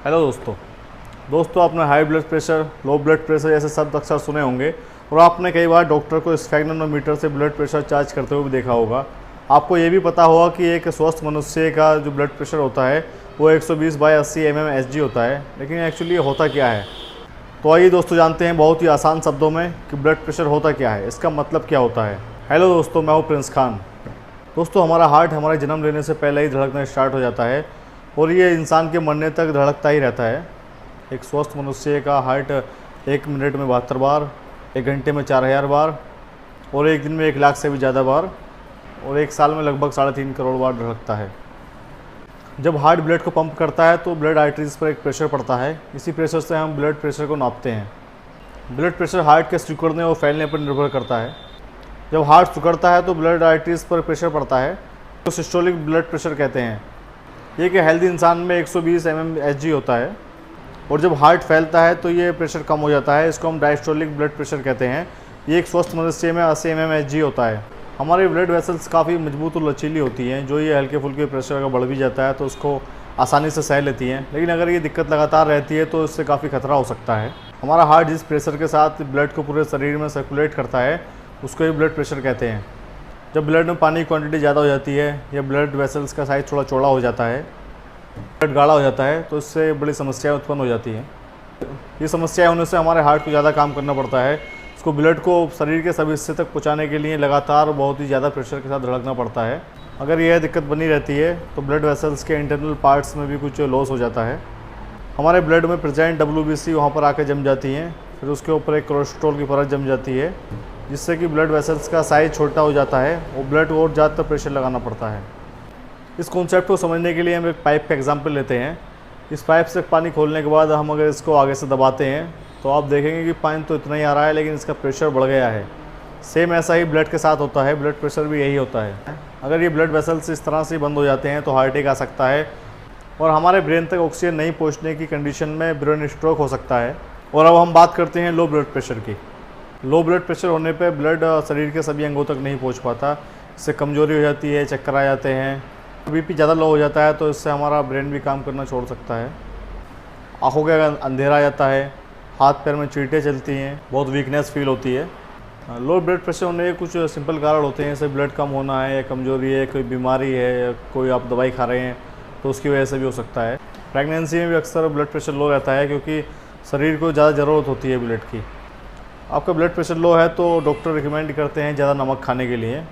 Hello दोस्तों आपने high blood pressure, low blood pressure जैसे शब्द अक्सर सुने होंगे और आपने कई बार डॉक्टर को स्फेग्नोमीटर से ब्लड प्रेशर चार्ज करते हुए भी देखा होगा। आपको ये भी पता होगा कि एक स्वस्थ मनुष्य का जो ब्लड प्रेशर होता है वो 120/80 mmHg होता है। लेकिन एक्चुअली होता क्या है, तो आइए दोस्तों जानते हैं बहुत ही आसान शब्दों में कि ब्लड प्रेशर होता क्या है, इसका मतलब क्या होता है। हेलो दोस्तों, मैं हूँ प्रिंस खान। दोस्तों हमारा हार्ट हमारे जन्म लेने से पहले ही धड़कना स्टार्ट हो जाता है और ये इंसान के मरने तक धड़कता ही रहता है। एक स्वस्थ मनुष्य का हार्ट 1 मिनट में 72 बार, 1 घंटे में 4000 बार और 1 दिन में 1 लाख से भी ज़्यादा बार और 1 साल में लगभग 3.5 करोड़ बार धड़कता है। जब हार्ट ब्लड को पंप करता है तो ब्लड आर्टरीज पर एक प्रेशर पड़ता है। इसी प्रेशर से हम ब्लड प्रेशर को नापते हैं। ब्लड प्रेशर हार्ट के सिकुड़ने और फैलने पर निर्भर करता है। जब हार्ट सिकुड़ता है तो ब्लड आर्टरीज पर प्रेशर पड़ता है, तो सिस्टोलिक ब्लड प्रेशर कहते हैं। ये कि हेल्दी इंसान में 120 mmHg होता है और जब हार्ट फैलता है तो ये प्रेशर कम हो जाता है। इसको हम डायस्टोलिक ब्लड प्रेशर कहते हैं। ये एक स्वस्थ मनुष्य में 80 mmHg होता है। हमारी ब्लड वेसल्स काफ़ी मजबूत और लचीली होती हैं, जो ये हल्के फुल्के प्रेशर अगर बढ़ भी जाता है तो उसको आसानी से सह लेती हैं। लेकिन अगर ये दिक्कत लगातार रहती है तो इससे काफ़ी खतरा हो सकता है। हमारा हार्ट जिस प्रेशर के साथ ब्लड को पूरे शरीर में सर्कुलेट करता है उसको ही ब्लड प्रेशर कहते हैं। जब ब्लड में पानी की क्वांटिटी ज़्यादा हो जाती है या ब्लड वेसल्स का साइज़ थोड़ा चौड़ा हो जाता है, ब्लड गाढ़ा हो जाता है, तो इससे बड़ी समस्याएं उत्पन्न हो जाती हैं। ये समस्याएं होने से हमारे हार्ट को ज़्यादा काम करना पड़ता है। इसको ब्लड को शरीर के सभी हिस्से तक पहुंचाने के लिए लगातार बहुत ही ज़्यादा प्रेशर के साथ धड़कना पड़ता है। अगर यह दिक्कत बनी रहती है तो ब्लड वेसल्स के इंटरनल पार्ट्स में भी कुछ लॉस हो जाता है। हमारे ब्लड में प्रेजेंट WBC वहाँ पर आकर जम जाती हैं, फिर उसके ऊपर एक कोलेस्ट्रॉल की परत जम जाती है, जिससे कि ब्लड वेसल्स का साइज़ छोटा हो जाता है और ब्लड को और ज़्यादा प्रेशर लगाना पड़ता है। इस कॉन्सेप्ट को समझने के लिए हम एक पाइप का एग्जांपल लेते हैं। इस पाइप से पानी खोलने के बाद हम अगर इसको आगे से दबाते हैं तो आप देखेंगे कि पानी तो इतना ही आ रहा है, लेकिन इसका प्रेशर बढ़ गया है। सेम ऐसा ही ब्लड के साथ होता है, ब्लड प्रेशर भी यही होता है। अगर ये ब्लड वेसल्स इस तरह से बंद हो जाते हैं तो हार्ट अटैक आ सकता है और हमारे ब्रेन तक ऑक्सीजन नहीं पहुँचने की कंडीशन में ब्रेन स्ट्रोक हो सकता है। और अब हम बात करते हैं लो ब्लड प्रेशर की। लो ब्लड प्रेशर होने पर ब्लड शरीर के सभी अंगों तक नहीं पहुँच पाता, इससे कमज़ोरी हो जाती है, चक्कर आ जाते हैं। BP ज़्यादा लो हो जाता है तो इससे हमारा ब्रेन भी काम करना छोड़ सकता है। आँखों के अंधेरा आ जाता है, हाथ पैर में चींटें चलती हैं, बहुत वीकनेस फील होती है। लो ब्लड प्रेशर होने के कुछ सिंपल कारण होते हैं, जैसे ब्लड कम होना है या कमज़ोरी है, कोई बीमारी है या कोई आप दवाई खा रहे हैं तो उसकी वजह से भी हो सकता है। प्रेगनेंसी में भी अक्सर ब्लड प्रेशर लो रहता है क्योंकि शरीर को ज़्यादा ज़रूरत होती है ब्लड की। आपका ब्लड प्रेशर लो है तो डॉक्टर रिकमेंड करते हैं ज़्यादा नमक खाने के लिए।